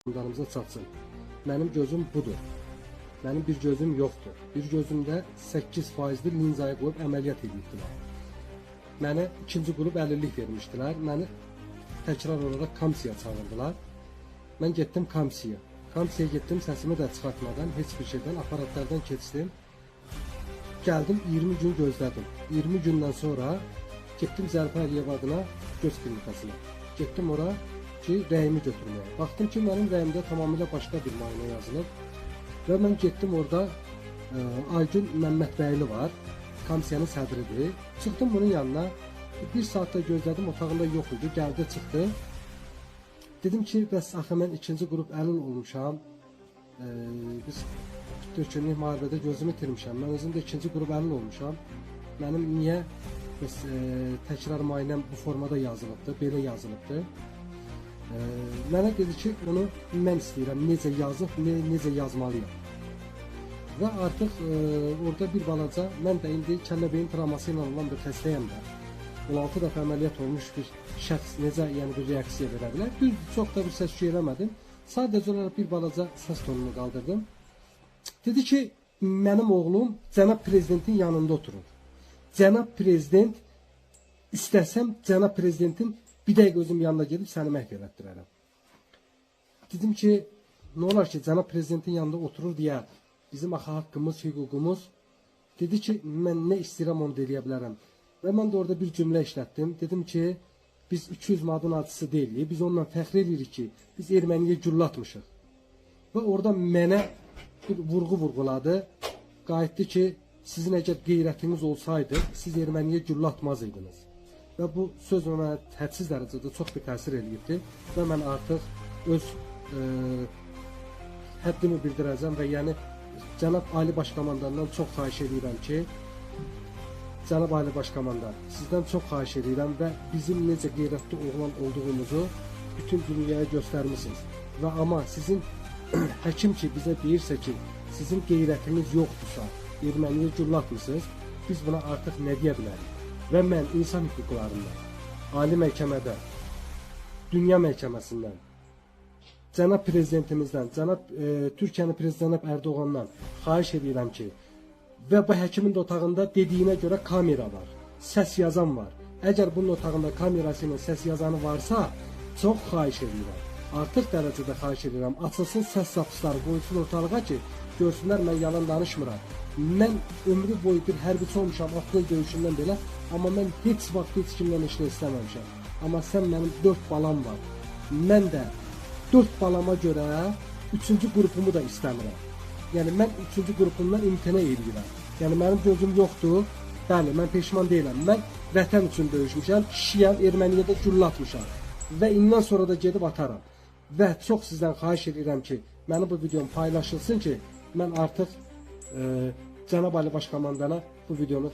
Komandanımıza çatsın. Mənim gözüm budur. Mənim bir gözüm yoxdur. Bir gözümdə 8%li linzaya qoyub əməliyyat edibdilər. Mənə ikinci qrup əlillik vermişdilər. Məni təkrar olaraq komisiya çağırdılar. Mən getdim komisiya. Komisiyaya getdim, səsimi də çıxartmadan, heç bir şeydən, aparatlardan keçdim. Gəldim, 20 gün gözlədim. 20 gündən sonra getdim Zərifə Əliyev adına göz klinikasına. Getdim ora ki, rəyimi götürməyə. Baxdım ki, mənim rəyimdə tamamilə başqa bir müayinə yazılıb. Və mən getdim orada Aygün Məmmədbəyli var, komisiyanın sədridir. Çıxdım bunun yanına, bir saatda gözlədim, otağında yox idi, gəldi, çıxdı. Dedim ki, bəs axı mən ikinci qrup əlil olmuşam, biz 4 günlük müharibədə gözümü itirmişəm, mən özüm də ikinci qrup əlil olmuşam. Mənim niyə təkrar müayinəm bu formada yazılıbdır, belə yazılıbdır. Mənə dedi ki, onu mən istəyirəm, necə yazıb, necə yazmalıyam. Və artıq orada bir balaca, mən də indi kəlləbeyin travması ilə olan bir xəstəyəm də. 16 dəfə əməliyyat olmuş bir şəxs necə bir reaksiya verə bilər. Düz, çox da bir səs eləmədim. Sadəcə olaraq bir balaca səs tonunu qaldırdım. Dedi ki, mənim oğlum cənab prezidentin yanında oturur. Cənab prezident, istəsəm cənab prezidentin bir dəqiqə özüm yanına gedib səni məhv elətdirərəm. Dedim ki, nə olar ki, cənab prezidentin yanında oturur deyə bizim axı haqqımız, hüququmuz. Dedi ki, mən nə istəyirəm onu deyə bilərəm. Və mən də orada bir cümlə işlətdim. Dedim ki, biz 200 manatın acısı deyilik. Biz onunla fəxr edirik ki, biz erməniyə güllatmışıq. Və orada mənə bir vurğuladı. Qayıtdı ki, sizin əgər qeyrətiniz olsaydı, siz erməniyə güllatmazdınız. Və bu söz mənə hədsiz dərəcədə çox bir təsir eləyibdi. Və mən artıq öz həddimi bildirəcəm və yəni cənab Ali Başkomandandan çox xahiş edirəm ki, cənab Ali Başkomandan, sizdən çox xahiş edirəm və bizim necə qeyrətli oğlan olduğumuzu bütün dünyaya göstərmişsiniz. Və amma sizin həkim ki bizə deyirsə ki, sizin qeyrətiniz yoxdursa, erməniyə güllatmısınız, biz buna artıq nə deyə bilərik? Və mən insan hüquqlarından, Ali məhkəmədə, dünya məhkəməsindən, cənab prezidentimizdən, cənab Türkiyənin prezidenti Erdoğandan xahiş edirəm ki, və bu həkimin də otağında dediyinə görə kamera var, səs yazan var. Əgər bunun otağında kamerası ilə səs yazanı varsa, çox xahiş edirəm. Artıq dərəcədə xahiş edirəm. Açılsın səs zapısları, qoyulsun ortalığa ki, görsünlər mən yalan danışmıram. Mən ömrü boyu bir hərbiçi olmuşam, atlı döyüşündən belə, amma mən heç vaxt heç kimdən işlə istəməmişəm. Amma sən mənim 4 balam var. Mən də 4 balama görə 3-cü qrupumu da istəmirəm. Yəni mən 3-cü qrupumdan imtina edirəm. Yəni mənim gözüm yoxdur. Bəli, mən peşman deyiləm. Mən vətən üçün döyüşmüşəm, kişiyəm, erməniyə də güllatmışam. Və indən sonra da gedib ataram. Və çox sizdən xahiş edirəm ki, mənim bu videom paylaşılsın ki, mən artıq cənab Ali Başkomandana bu videonu